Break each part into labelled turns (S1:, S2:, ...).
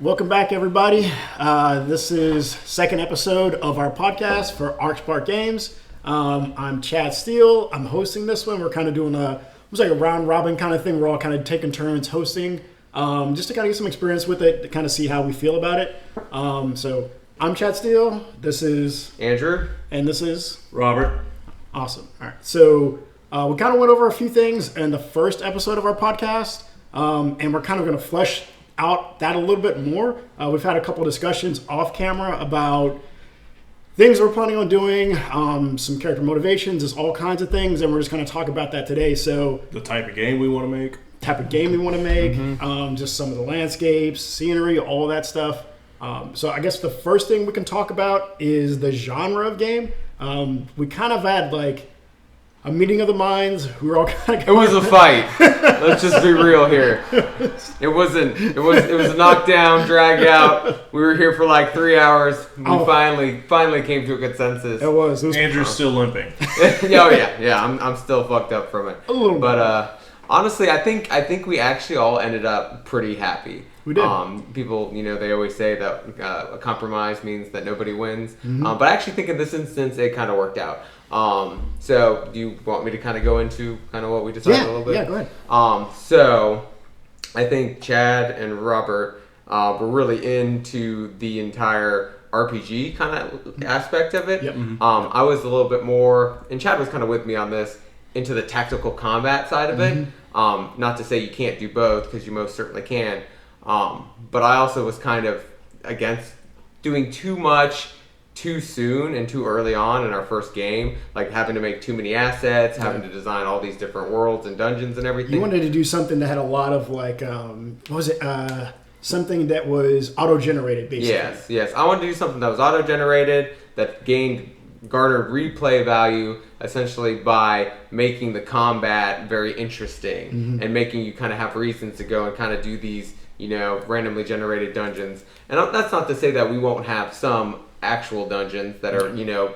S1: welcome back, everybody. This is second episode of our podcast for ArcSpark Games. I'm Chad Steele. I'm hosting this one. We're kind of doing it was like a round robin kind of thing. We're all kind of taking turns hosting, just to kind of get some experience with it, to kind of see how we feel about it. So I'm Chad Steele. This is
S2: Andrew,
S1: and this is
S3: Robert.
S1: Awesome. All right. So we kind of went over a few things in the first episode of our podcast, and we're kind of going to flesh out that a little bit more. We've had a couple discussions off camera about things we're planning on doing, some character motivations, just all kinds of things, and we're just going to talk about that today. So
S3: The type of game we want to make.
S1: Just some of the landscapes, scenery, all that stuff. So I guess the first thing we can talk about is the genre of game. We kind of had like a meeting of the minds. We were all kind of.
S2: it was a fight. Let's just be real here. It was a knockdown, drag out. We were here for like 3 hours. We finally came to a consensus.
S1: It was
S3: Andrew's still limping.
S2: Yeah. I'm still fucked up from it.
S1: A little bit.
S2: But honestly, I think we actually all ended up pretty happy.
S1: We did.
S2: People, they always say that a compromise means that nobody wins. But I actually think in this instance, it kind of worked out. So do you want me to kind of go into kind of what we decided a little bit?
S1: Yeah, go ahead.
S2: So I think Chad and Robert were really into the entire RPG kind of aspect of it.
S1: Yep.
S2: I was a little bit more, and Chad was kind of with me on this, into the tactical combat side of it. Not to say you can't do both, because you most certainly can. But I also was kind of against doing too much too soon and too early on in our first game, like having to make too many assets, having to design all these different worlds and dungeons and everything.
S1: You wanted to do something that had a lot of like, something that was auto-generated, basically.
S2: Yes. I wanted to do something that was auto-generated, that garnered replay value, essentially by making the combat very interesting and making you kind of have reasons to go and kind of do these, randomly generated dungeons. And that's not to say that we won't have some actual dungeons that are,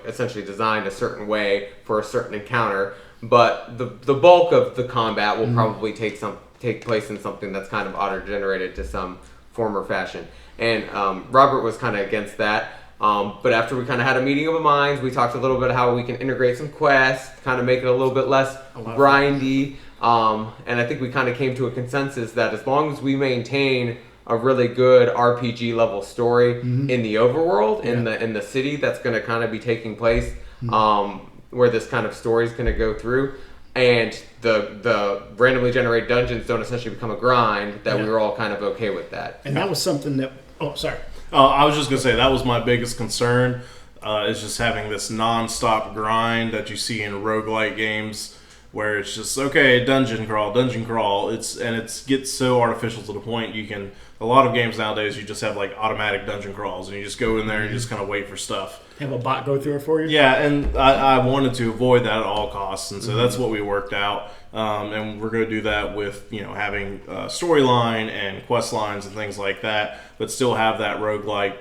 S2: essentially designed a certain way for a certain encounter, but the bulk of the combat will probably take place in something that's kind of auto-generated to some form or fashion. And Robert was kind of against that. But after we kind of had a meeting of the minds, we talked a little bit how we can integrate some quests, kind of make it a little bit less grindy. And I think we kind of came to a consensus that as long as we maintain a really good RPG level story in the overworld, in the city that's going to kind of be taking place, where this kind of story is going to go through, and the randomly generated dungeons don't essentially become a grind, that we were all kind of okay with that.
S1: And that was something that... Oh, sorry.
S3: I was just going to say, that was my biggest concern, is just having this non-stop grind that you see in roguelike games, where it's just, okay, dungeon crawl. It gets so artificial to the point a lot of games nowadays, you just have like automatic dungeon crawls, and you just go in there and you just kind of wait for stuff.
S1: Have a bot go through it for you?
S3: Yeah, and I wanted to avoid that at all costs, and so that's what we worked out. And we're going to do that with, having storyline and quest lines and things like that, but still have that roguelike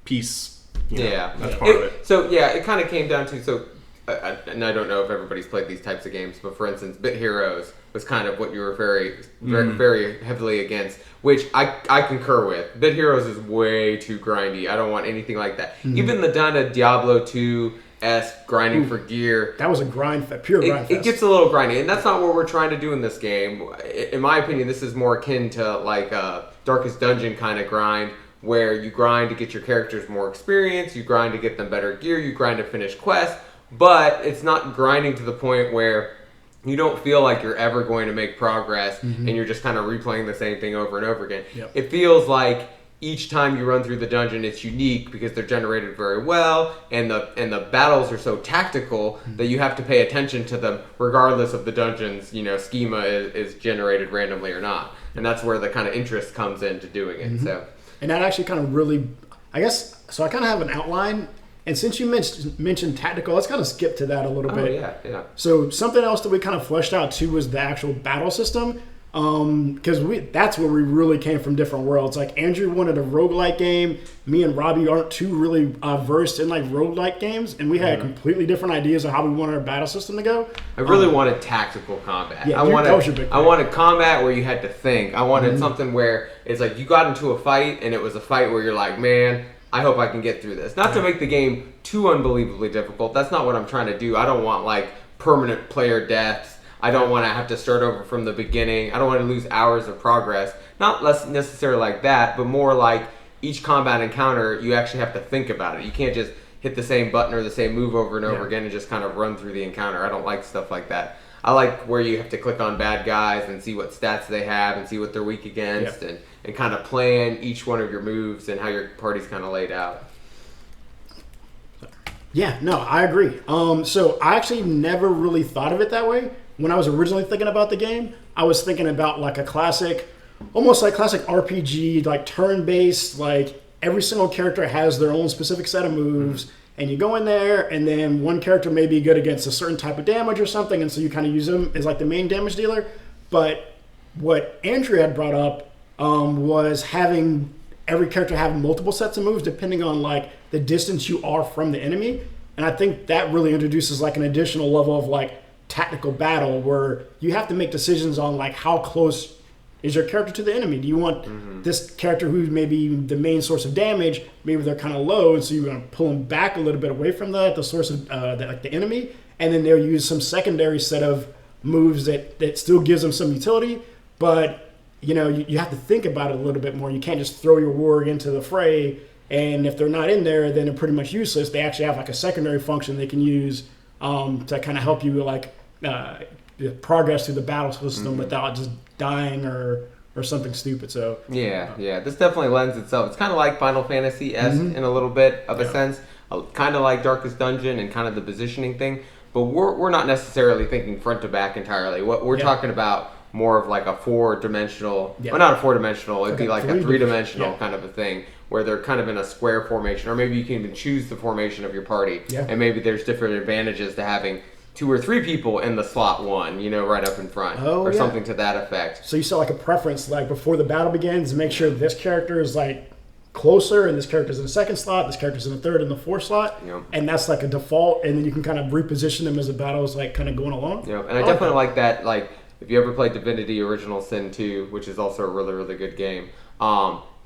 S3: piece. That's part of it. So,
S2: it kind of came down to, and I don't know if everybody's played these types of games, but for instance, Bit Heroes was kind of what you were very, very heavily against, which I concur with. Bit Heroes is way too grindy. I don't want anything like that. Even the kind of Diablo 2-esque grinding for gear.
S1: That was a grind fest, pure grind fest.
S2: It gets a little grindy, and that's not what we're trying to do in this game. In my opinion, this is more akin to like a Darkest Dungeon kind of grind, where you grind to get your characters more experience, you grind to get them better gear, you grind to finish quests, but it's not grinding to the point where you don't feel like you're ever going to make progress and you're just kind of replaying the same thing over and over again.
S1: Yep.
S2: It feels like each time you run through the dungeon, it's unique because they're generated very well, and the battles are so tactical that you have to pay attention to them regardless of the dungeon's schema is generated randomly or not. And that's where the kind of interest comes into doing it. So,
S1: and that actually kind of really, I guess, so I kind of have an outline. And since you mentioned tactical, let's kind of skip to that a little bit.
S2: Yeah.
S1: So something else that we kind of fleshed out too was the actual battle system. because that's where we really came from different worlds. Like Andrew wanted a roguelike game. Me and Robbie aren't too really versed in like roguelike games, and we had completely different ideas of how we wanted our battle system to go.
S2: I really wanted tactical combat.
S1: Yeah,
S2: I
S1: that was your big
S2: I
S1: thing.
S2: wanted combat where you had to think. I wanted something where it's like you got into a fight and it was a fight where you're like, man, I hope I can get through this. Not to make the game too unbelievably difficult. That's not what I'm trying to do. I don't want like permanent player deaths. I don't want to have to start over from the beginning. I don't want to lose hours of progress. Not less necessarily like that, but more like each combat encounter, you actually have to think about it. You can't just hit the same button or the same move over and over again and just kind of run through the encounter. I don't like stuff like that. I like where you have to click on bad guys and see what stats they have and see what they're weak against and kind of plan each one of your moves and how your party's kind of laid out.
S1: Yeah, no, I agree. So I actually never really thought of it that way. When I was originally thinking about the game, I was thinking about like a classic, almost like classic RPG, like turn-based, like every single character has their own specific set of moves, and you go in there, and then one character may be good against a certain type of damage or something, and so you kind of use them as like the main damage dealer. But what Andrew had brought up was having every character have multiple sets of moves depending on like the distance you are from the enemy, and I think that really introduces like an additional level of like tactical battle where you have to make decisions on like how close is your character to the enemy. Do you want this character who's maybe the main source of damage, maybe they're kind of low, and so you're going to pull them back a little bit away from the source of the enemy, and then they'll use some secondary set of moves that still gives them some utility, but you have to think about it a little bit more. You can't just throw your warg into the fray, and if they're not in there, then they're pretty much useless. They actually have like a secondary function they can use to kind of help you like progress through the battle system without just dying or something stupid. So
S2: yeah, this definitely lends itself. It's kind of like Final Fantasy-esque in a little bit of a sense, kind of like Darkest Dungeon and kind of the positioning thing. But we're not necessarily thinking front to back entirely. What we're talking about more of like a 4-dimensional, well, not a 4-dimensional. It'd be like a 3-dimensional kind of a thing where they're kind of in a square formation, or maybe you can even choose the formation of your party, and maybe there's different advantages to having 2 or 3 people in the slot 1, right up in front, or something to that effect.
S1: So you saw like a preference, like before the battle begins, make sure this character is like closer, and this character's in the second slot, this character's in the third and the fourth slot, and that's like a default, and then you can kind of reposition them as the battle is like kind of going along.
S2: Yeah, and I definitely like that. Like if you ever played Divinity Original Sin 2, which is also a really, really good game,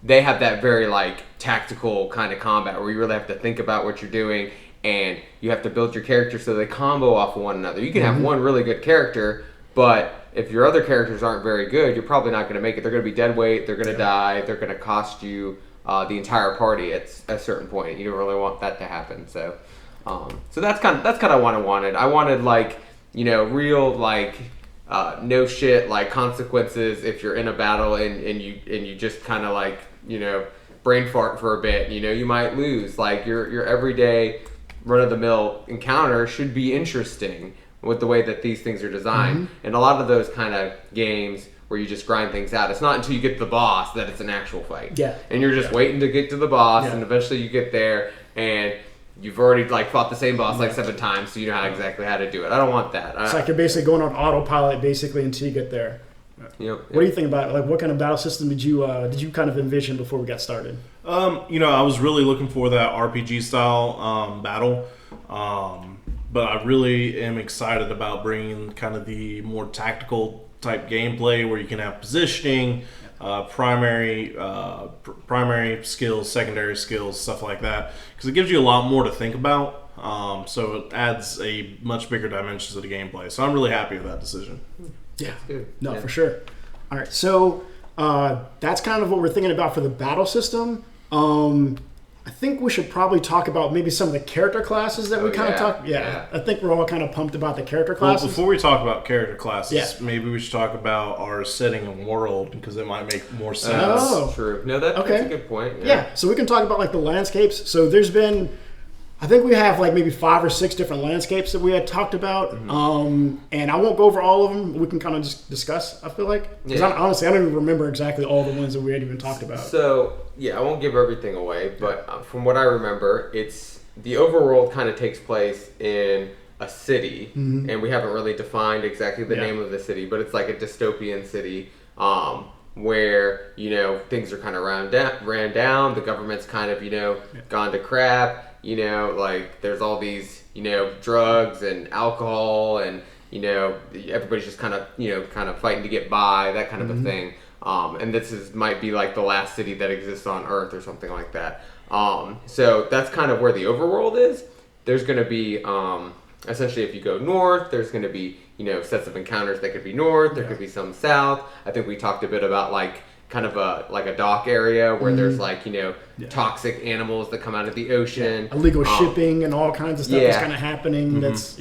S2: they have that very like tactical kind of combat where you really have to think about what you're doing, and you have to build your character so they combo off of one another. You can have one really good character, but if your other characters aren't very good, you're probably not going to make it. They're going to be dead weight, they're going to die, they're going to cost you the entire party at a certain point. You don't really want that to happen. So that's kind of what I wanted. I wanted like real like no shit like consequences if you're in a battle and you just kind of like brain fart for a bit. You might lose. Like your everyday run of the mill encounter should be interesting with the way that these things are designed. And a lot of those kind of games where you just grind things out, it's not until you get to the boss that it's an actual fight. Yeah. And you're just waiting to get to the boss, and eventually you get there, and you've already like fought the same boss like 7 times, so you know exactly how to do it. I don't want that.
S1: It's like you're basically going on autopilot basically until you get there. What do you think about it? Like, what kind of battle system did you kind of envision before we got started?
S3: I was really looking for that RPG style battle, but I really am excited about bringing kind of the more tactical type gameplay where you can have positioning, primary skills, secondary skills, stuff like that, because it gives you a lot more to think about. So it adds a much bigger dimension to the gameplay. So I'm really happy with that decision.
S1: Yeah, for sure. All right, so that's kind of what we're thinking about for the battle system. I think we should probably talk about maybe some of the character classes that we kind of talked. Yeah, I think we're all kind of pumped about the character classes.
S3: Well, before we talk about character classes, maybe we should talk about our setting and world, because it might make more sense.
S2: Oh, true. No, that's a good point.
S1: Yeah, so we can talk about like the landscapes. So there's been, I think we have like maybe 5 or 6 different landscapes that we had talked about, and I won't go over all of them. We can kind of just discuss, I feel like. Because honestly, I don't even remember exactly all the ones that we had even talked about.
S2: So, I won't give everything away, but from what I remember, it's the overworld kind of takes place in a city, and we haven't really defined exactly the name of the city, but it's like a dystopian city where, you know, things are kind of ran down, the government's kind of, you know, gone to crap, you know, like there's all these, you know, drugs and alcohol and, you know, everybody's just kind of fighting to get by, that kind of a thing. And might be like the last city that exists on Earth or something like that. So that's kind of where the overworld is. There's going to be, essentially, if you go north, there's going to be, you know, sets of encounters that could be north. There could be some south. I think we talked a bit about like kind of a dock area where there's like, you know, toxic animals that come out of the ocean,
S1: illegal shipping and all kinds of stuff that's kind of happening. That's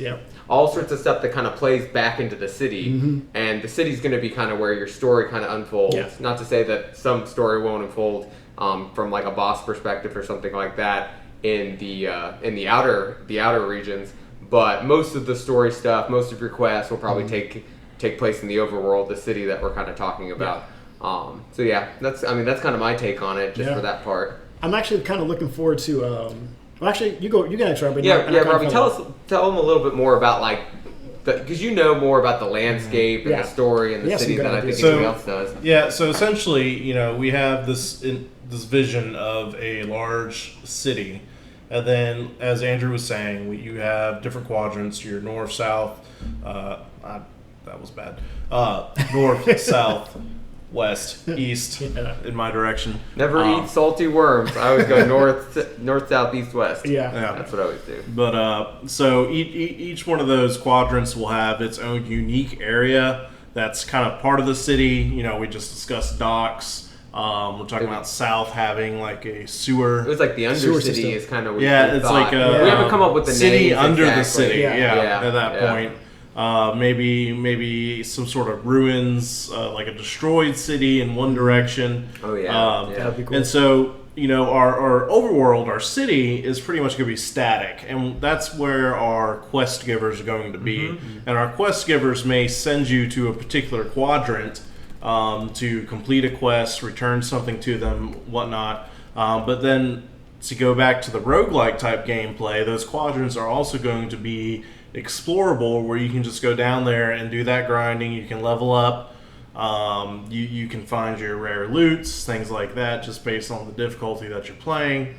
S2: all sorts of stuff that kind of plays back into the city, and the city's going to be kind of where your story kind of unfolds. Not to say that some story won't unfold from like a boss perspective or something like that in the outer regions. But most of the story stuff, most of your quests will probably take place in the overworld, the city that we're kind of talking about. So yeah, that's kind of my take on it, just for that part.
S1: I'm actually kind of looking forward to. Well, actually, you can try. But
S2: Robbie, tell them a little bit more about like, because you know more about the landscape and the story and the city than I think anyone else does.
S3: Yeah, so essentially, you know, we have this vision of a large city. And then, as Andrew was saying, you have different quadrants. Your north, south. That was bad. North, south, west, east. In my direction.
S2: Never eat salty worms. I always go north, south, east, west.
S1: Yeah,
S2: that's what I always do.
S3: But so each one of those quadrants will have its own unique area that's kind of part of the city. You know, we just discussed docks. We're talking about South having like a sewer.
S2: It was like the Undercity is kind of what
S3: it's like
S2: we haven't come up with the
S3: city
S2: names
S3: under
S2: exactly.
S3: the city. At that point, maybe some sort of ruins, like a destroyed city in one direction.
S2: Oh yeah,
S1: that'd be cool.
S3: And so, you know, our overworld, our city is pretty much going to be static, and that's where our quest givers are going to be. And our quest givers may send you to a particular quadrant. To complete a quest, return something to them, whatnot. But then to go back to the roguelike type gameplay, those quadrants are also going to be explorable, where you can just go down there and do that grinding. You can level up. You can find your rare loots, things like that, just based on the difficulty that you're playing.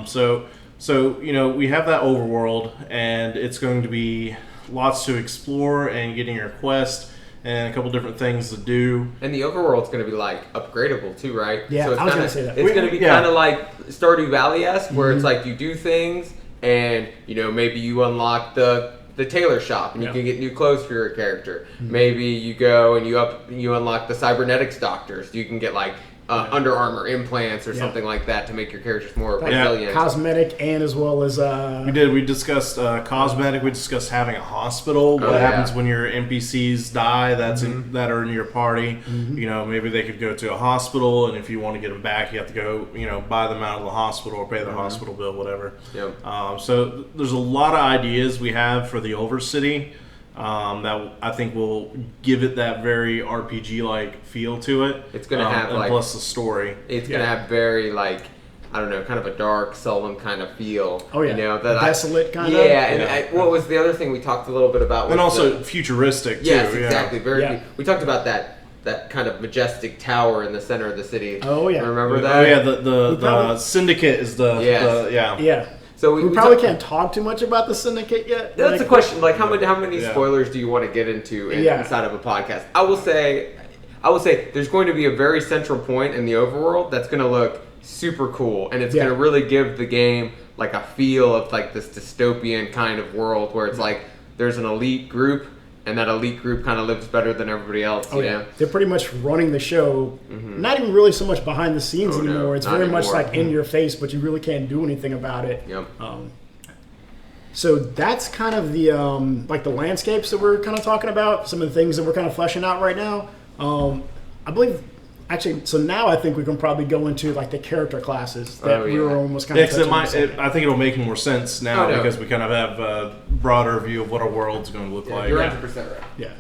S3: So you know, we have that overworld, and it's going to be lots to explore and getting your quest. And a couple different things to do.
S2: And the overworld's going to be like upgradable too, right?
S1: Yeah,
S2: so
S1: I was going to say that.
S2: It's going to be kind of like Stardew Valley-esque, where it's like you do things, and you know, maybe you unlock the tailor shop, and you can get new clothes for your character. Maybe you go and you unlock the cybernetics doctors. You can get like Under Armour implants or something like that to make your characters more resilient.
S1: Cosmetic, and as well as
S3: we discussed cosmetic. We discussed having a hospital. What happens when your NPCs die that are in your party? You know, maybe they could go to a hospital, and if you want to get them back, you have to go, you know, buy them out of the hospital or pay the hospital bill, whatever. So there's a lot of ideas we have for the Overcity. That I think will give it that very RPG-like feel to it.
S2: It's going to have
S3: and
S2: like,
S3: plus the story.
S2: It's going to have very like, I don't know, kind of a dark, sullen kind of feel.
S1: Oh yeah,
S2: you know, that
S1: desolate kind of.
S2: Yeah, and what was the other thing we talked a little bit about?
S3: And also futuristic too.
S2: Yes, exactly. We talked about that kind of majestic tower in the center of the city.
S1: Oh yeah,
S2: remember that?
S3: Oh yeah, the Syndicate is
S1: yeah. So we probably can't talk too much about the Syndicate yet.
S2: That's the question. Like, how many spoilers do you want to get into inside of a podcast? I will say there's going to be a very central point in the overworld that's going to look super cool, and it's going to really give the game like a feel of like this dystopian kind of world where it's like there's an elite group, and that elite group kind of lives better than everybody else. You know?
S1: They're pretty much running the show. Not even really so much behind the scenes anymore.
S2: No,
S1: it's very much like in your face, but you really can't do anything about it. So that's kind of the like the landscapes that we're kind of talking about. Some of the things that we're kind of fleshing out right now. I believe. Actually, so now I think we can probably go into like the character classes that we were almost kind of touching on.
S3: I think it'll make more sense now because we kind of have a broader view of what our world's going to look like.
S2: You're 100% right.
S1: Yeah.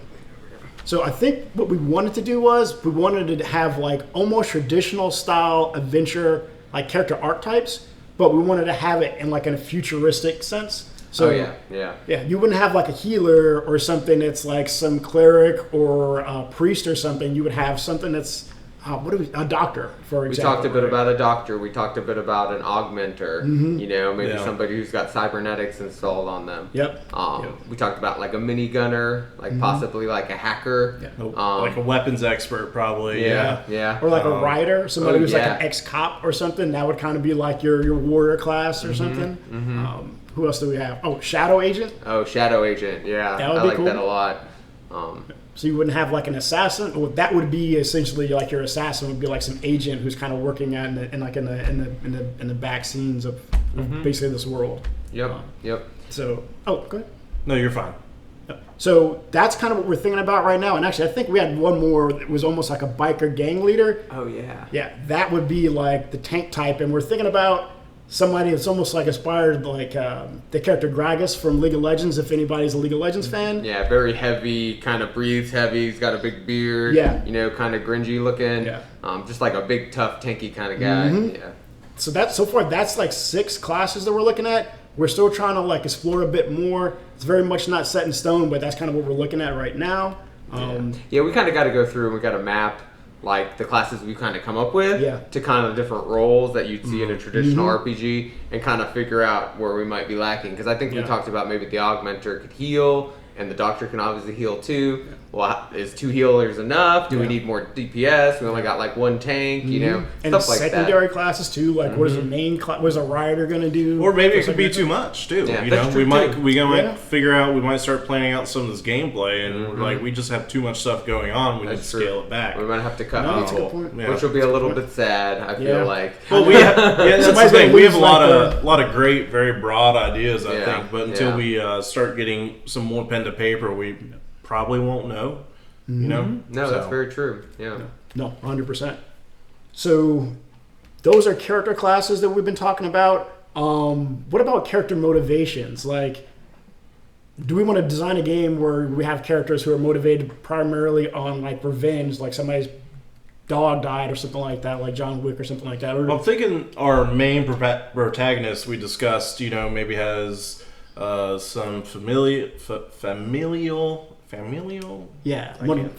S1: So I think what we wanted to do was we wanted to have like almost traditional style adventure like character archetypes, but we wanted to have it in like a futuristic sense. So
S2: yeah.
S1: you wouldn't have like a healer or something that's like some cleric or a priest or something. You would have something that's a doctor, for example.
S2: We talked a bit about a doctor. We talked a bit about an augmenter. You know, maybe somebody who's got cybernetics installed on them. We talked about like a mini gunner, like possibly like a hacker.
S3: Like a weapons expert, probably.
S2: Yeah.
S1: Or like a rider, somebody who's like an ex-cop or something. That would kind of be like your warrior class or something. Who else do we have? Oh, Shadow Agent.
S2: Oh, Shadow Agent. Yeah,
S1: that would
S2: I
S1: be
S2: like
S1: cool.
S2: that a lot.
S1: So you wouldn't have like an assassin. Well, that would be essentially like your assassin would be like some agent who's kind of working in the back scenes of basically this world.
S2: Yep.
S1: So go ahead.
S3: No, you're fine.
S1: So that's kind of what we're thinking about right now. And actually, I think we had one more that was almost like a biker gang leader.
S2: Oh yeah.
S1: Yeah, that would be like the tank type, and we're thinking about somebody that's almost like inspired like the character Gragas from League of Legends, if anybody's a League of Legends fan.
S2: Yeah, very heavy, kind of breathes heavy. He's got a big beard.
S1: Yeah.
S2: You know, kind of grungy looking.
S1: Yeah.
S2: Just like a big, tough, tanky kind of guy. Yeah.
S1: So far that's like 6 classes that we're looking at. We're still trying to like explore a bit more. It's very much not set in stone, but that's kind of what we're looking at right now.
S2: We kind of got to go through and we got to map like the classes we kind of come up with to kind of different roles that you'd see in a traditional RPG and kind of figure out where we might be lacking. Because I think we talked about maybe the augmenter could heal and the doctor can obviously heal too. Well, is 2 healers enough? Do we need more DPS? We only got like 1 tank, you know,
S1: and
S2: stuff like that.
S1: Secondary classes too, like what is the main class? What is a rider going to do?
S3: Or maybe it could be too much too.
S2: Yeah,
S3: you
S2: that's
S3: know,
S2: true,
S3: we might figure out. We might start planning out some of this gameplay, and we're like, we just have too much stuff going on. We need to scale it back.
S2: We might have to cut
S1: that's a
S2: people,
S1: good point.
S2: which will be a little bit sad. I feel like.
S3: Well, that's the thing. We have a
S1: like
S3: lot of great, very broad ideas, I
S2: Yeah,
S3: think. But until we start getting some more pen to paper, we probably won't know. You know?
S2: No, that's very true. Yeah.
S1: No, 100%. So those are character classes that we've been talking about. What about character motivations? Like, do we want to design a game where we have characters who are motivated primarily on like revenge, like somebody's dog died or something like that, like John Wick or something like that? Or,
S3: I'm thinking our main protagonist we discussed, you know, maybe has some familial.
S1: yeah,
S2: Familia.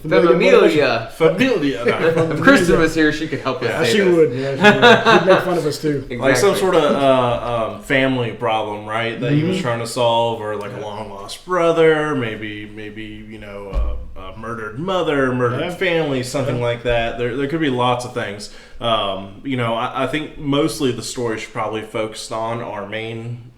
S3: No.
S2: If Kristen was here, she could help us say
S1: she
S2: this.
S1: would. Yeah, she would. She'd make fun of us too.
S2: Exactly.
S3: Like some sort of family problem, right? That he was trying to solve, or like a long lost brother, maybe you know a murdered mother, murdered family, something like that. There could be lots of things. You know, I think mostly the story should probably focus on our main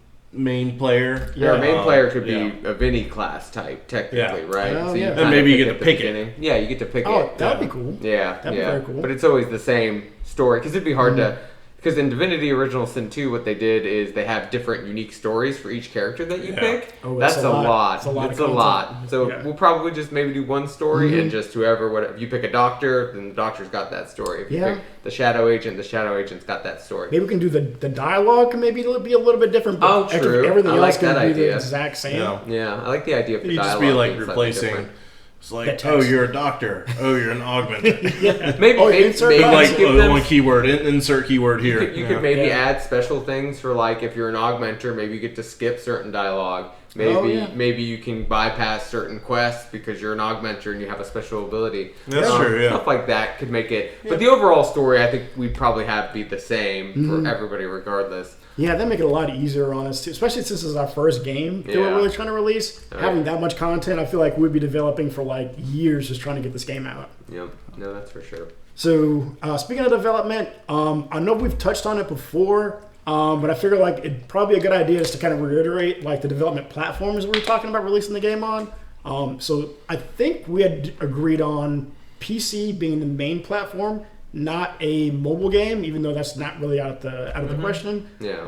S3: player.
S2: Yeah, our main player could be a Vinny class type, technically, right?
S1: Oh,
S2: so
S1: yeah.
S3: And maybe you get to pick it.
S2: Yeah, you get to pick it.
S1: Oh, that would be cool.
S2: Yeah,
S1: That'd be very cool.
S2: But it's always the same story because it'd be hard to. Because in Divinity Original Sin 2, what they did is they have different unique stories for each character that you pick.
S1: Oh,
S2: that's a lot.
S1: It's a lot.
S2: So we'll probably just maybe do one story and just whatever. If you pick a doctor, then the doctor's got that story. If you pick the Shadow Agent, the Shadow Agent's got that story.
S1: Maybe we can do the dialogue can maybe be a little bit different. But
S2: true.
S1: Everything
S2: I
S1: else
S2: like
S1: can
S2: that
S1: be
S2: idea.
S1: the exact same.
S2: Yeah, I like the idea of the
S3: You
S2: dialogue.
S3: just be like
S2: being slightly
S3: replacing.
S2: different.
S3: It's like, oh, you're a doctor. Oh, you're an augmenter.
S2: Maybe
S1: insert
S2: maybe
S3: Like
S2: give them
S3: one keyword. Insert keyword here.
S2: You could maybe add special things for like if you're an augmenter, maybe you get to skip certain dialogue. Maybe you can bypass certain quests because you're an augmenter and you have a special ability.
S3: That's true, yeah.
S2: Stuff like that could make it. But the overall story, I think we'd probably have be the same for everybody regardless.
S1: Yeah, that make it a lot easier on us too, especially since this is our first game that we're really trying to release. Having that much content, I feel like we'd be developing for like years just trying to get this game out.
S2: Yep, no, that's for sure.
S1: So speaking of development, I know we've touched on it before, but I figure like it'd probably be a good idea just to kind of reiterate like the development platforms we were talking about releasing the game on. So I think we had agreed on PC being the main platform, not a mobile game, even though that's not really out of the question.
S2: Yeah.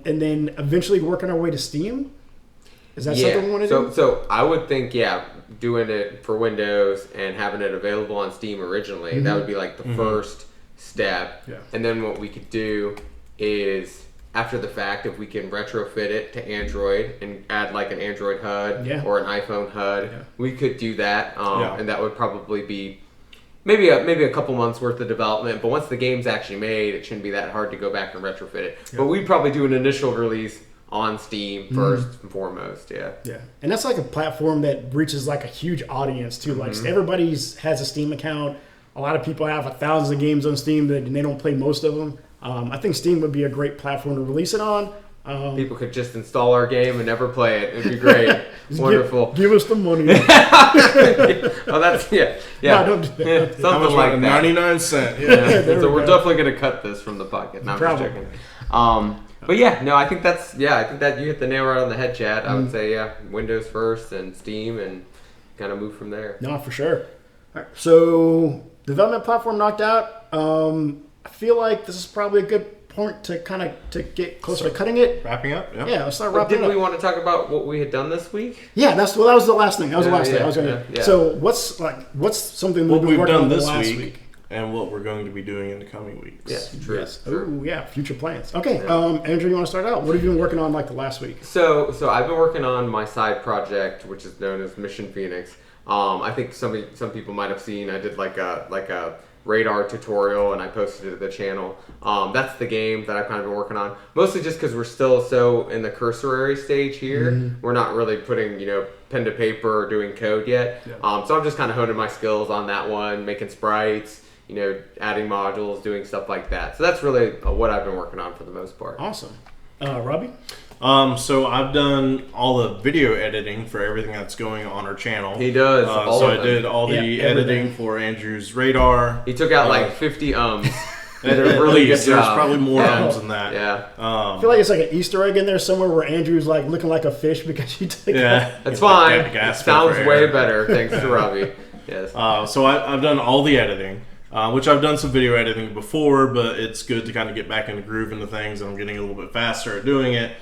S1: And then eventually working our way to Steam. Is that something we want to do?
S2: So I would think, doing it for Windows and having it available on Steam originally, that would be like the first step.
S1: Yeah.
S2: And then what we could do is, after the fact, if we can retrofit it to Android and add like an Android HUD or an iPhone HUD, we could do that. And that would probably be maybe a couple months worth of development. But once the game's actually made, it shouldn't be that hard to go back and retrofit it. But we'd probably do an initial release on Steam first and foremost. Yeah.
S1: Yeah, and that's like a platform that reaches like a huge audience too. Like everybody's has a Steam account. A lot of people have thousands of games on Steam and they don't play most of them. I think Steam would be a great platform to release it on.
S2: People could just install our game and never play it. It'd be great. Wonderful.
S1: Give us the money.
S2: Oh, that's yeah.
S1: No, don't do that.
S2: Something like that.
S3: 99 cents. Yeah.
S2: So we're definitely gonna cut this from the podcast. No, I'm just joking. But yeah, no, I think that you hit the nail right on the head, Chad. I would say Windows first and Steam and kind of move from there.
S1: No, for sure. All right, so development platform knocked out. I feel like this is probably a good point to get closer to cutting it.
S3: Wrapping up?
S1: Yeah, let's start
S2: But
S1: wrapping
S2: didn't
S1: up.
S2: we want to talk about what we had done this week?
S1: Yeah, that was the last thing. That was the last thing. I was gonna.
S2: Yeah.
S1: So what's something
S3: What
S1: we've
S3: we've
S1: working
S3: done
S1: on
S3: this
S1: last
S3: week and what we're going to be doing in the coming weeks.
S2: Yes, true.
S1: Yes.
S2: True.
S1: Oh yeah, future plans. Okay, Andrew, you want to start out? What have you been working on like the last week?
S2: So I've been working on my side project, which is known as Mission Phoenix. I think some people might have seen. I did like a radar tutorial and I posted it to the channel. That's the game that I've kind of been working on, mostly just because we're still so in the cursory stage here. We're not really putting pen to paper or doing code yet.
S1: Yeah.
S2: So I'm just kind of honing my skills on that one, making sprites, adding modules, doing stuff like that. So that's really what I've been working on for the most part.
S1: Awesome. Robbie?
S3: So I've done all the video editing for everything that's going on our channel.
S2: He does.
S3: I did all the editing for Andrew's radar.
S2: He took out like 50 ums.
S3: At
S2: really
S3: least.
S2: good
S3: There's
S2: job.
S3: probably more
S2: Yeah.
S3: ums than that.
S2: Yeah.
S1: I feel like it's like an Easter egg in there somewhere where Andrew's like looking like a fish because he took
S3: Yeah.
S2: That's fine.
S3: Like gas
S2: It sounds
S3: filter
S2: way
S3: air.
S2: better thanks to Robbie. Yes.
S3: So I've done all the editing, which I've done some video editing before, but it's good to kind of get back in the groove into things, and I'm getting a little bit faster at doing it,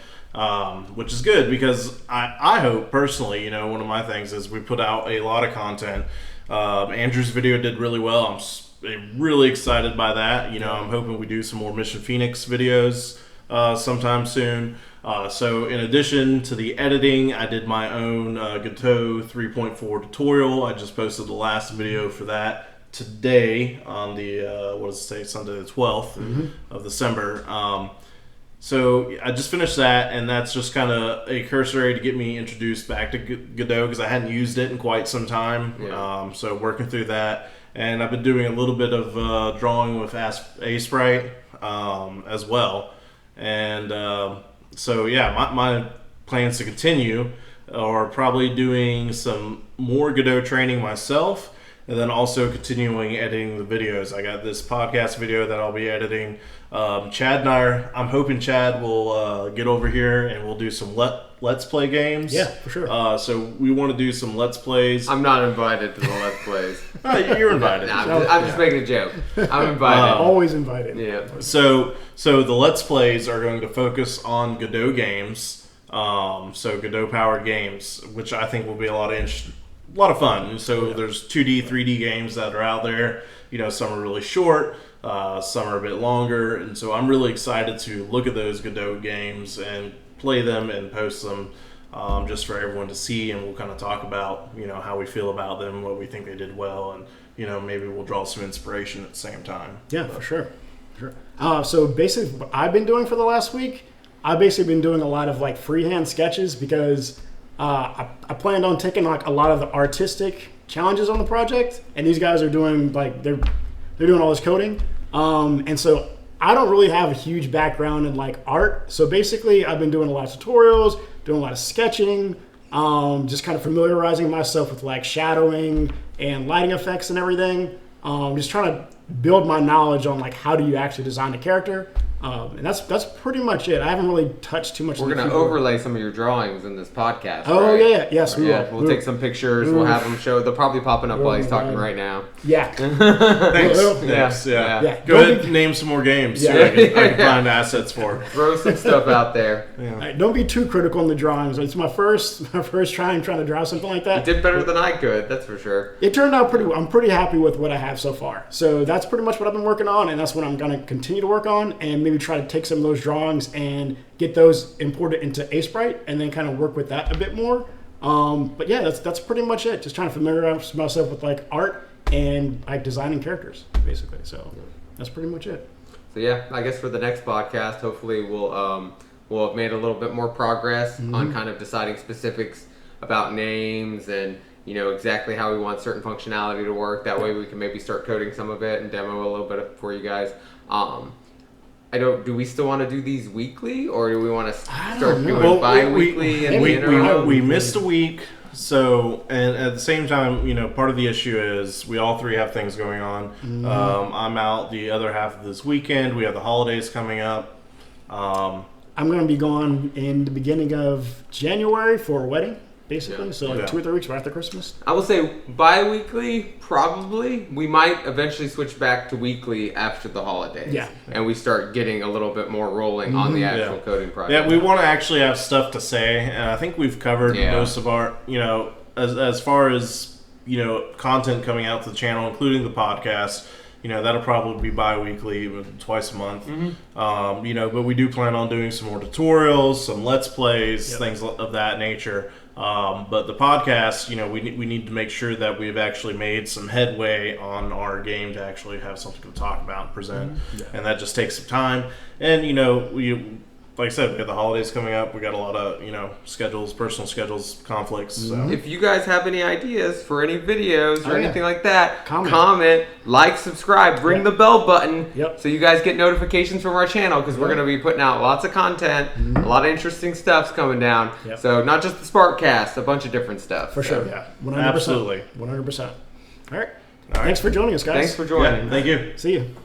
S3: which is good because I hope personally, one of my things is we put out a lot of content. Andrew's video did really well. I'm really excited by that. I'm hoping we do some more Mission Phoenix videos sometime soon. So in addition to the editing, I did my own Godot 3.4 tutorial. I just posted the last video for that today on the, Sunday the 12th of December. So I just finished that, and that's just kind of a cursory to get me introduced back to Godot because I hadn't used it in quite some time.
S2: Yeah.
S3: So working through that. And I've been doing a little bit of drawing with A-Sprite as well. And my plans to continue are probably doing some more Godot training myself, and then also continuing editing the videos. I got this podcast video that I'll be editing. Chad and I'm hoping Chad will get over here and we'll do some Let's Play games.
S1: Yeah, for sure.
S3: So we want to do some Let's Plays.
S2: I'm not invited to the Let's Plays.
S3: You're invited.
S2: Nah, I'm just making a joke. I'm invited.
S1: Always invited.
S2: Yeah.
S3: So the Let's Plays are going to focus on Godot games. So Godot powered games, which I think will be a lot of fun. So there's 2D, 3D games that are out there. Some are really short, some are a bit longer, and so I'm really excited to look at those Godot games and play them and post them just for everyone to see, and we'll kind of talk about how we feel about them, what we think they did well, and maybe we'll draw some inspiration at the same time.
S1: Yeah, for sure. So basically what I've been doing for the last week, I've basically been doing a lot of like freehand sketches because I planned on taking like a lot of the artistic challenges on the project, and these guys are doing like they're doing all this coding, and so I don't really have a huge background in like art. So basically, I've been doing a lot of tutorials, doing a lot of sketching, just kind of familiarizing myself with like shadowing and lighting effects and everything. Just trying to build my knowledge on like how do you actually design a character. And that's pretty much it. I haven't really touched too much.
S2: We're going to overlay some of your drawings in this podcast.
S1: Oh,
S2: right?
S1: yeah. Yes, we will.
S2: We'll take some pictures. We'll have them show. They're probably popping up while he's talking right now.
S1: Yeah.
S3: Thanks. Yeah.
S1: Yeah.
S3: Go ahead and name some more games.
S1: Yeah.
S3: I can find assets for.
S2: Throw some stuff out there.
S1: All right, don't be too critical in the drawings. It's my first try trying to draw something like that.
S2: You did better than I could, that's for sure.
S1: It turned out pretty well. I'm pretty happy with what I have so far. So that's pretty much what I've been working on, and that's what I'm going to continue to work on, and maybe try to take some of those drawings and get those imported into A-Sprite and then kind of work with that a bit more. But yeah, that's pretty much it. Just trying to familiarize myself with like art and like designing characters, basically. So that's pretty much it.
S2: So yeah, I guess for the next podcast, hopefully we'll we'll have made a little bit more progress
S1: Mm-hmm.
S2: on kind of deciding specifics about names and exactly how we want certain functionality to work. That way we can maybe start coding some of it and demo a little bit for you guys. Do we still want to do these weekly, or do we want to start doing bi-weekly in the interim?
S3: We missed a week. So, and at the same time, part of the issue is we all three have things going on.
S1: Mm-hmm.
S3: I'm out the other half of this weekend. We have the holidays coming up.
S1: I'm going to be gone in the beginning of January for a wedding, basically.
S2: Yeah.
S1: So 2 or 3 weeks right after Christmas.
S2: I will say bi-weekly, probably. We might eventually switch back to weekly after the holidays.
S1: Yeah.
S2: And we start getting a little bit more rolling on the actual coding project.
S3: Yeah, we want to actually have stuff to say, and I think we've covered most of our, as far as, content coming out to the channel, including the podcast, that'll probably be bi-weekly, twice a month. But we do plan on doing some more tutorials, some Let's Plays, things of that nature. But the podcast, we need to make sure that we've actually made some headway on our game to actually have something to talk about and present. And that just takes some time. And, like I said, we got the holidays coming up. We got a lot of, personal schedules, conflicts. So.
S2: If you guys have any ideas for any videos or anything like that,
S1: Comment,
S2: like, subscribe, ring the bell button
S1: Yep.
S2: so you guys get notifications from our channel, because we're going to be putting out lots of content, a lot of interesting stuff's coming down.
S1: Yep.
S2: So not just the Sparkcast, a bunch of different stuff.
S1: For sure, yeah. 100%.
S3: Absolutely.
S1: 100%. All right. Thanks for joining us, guys.
S2: Thanks for joining.
S3: Thank you.
S1: See you.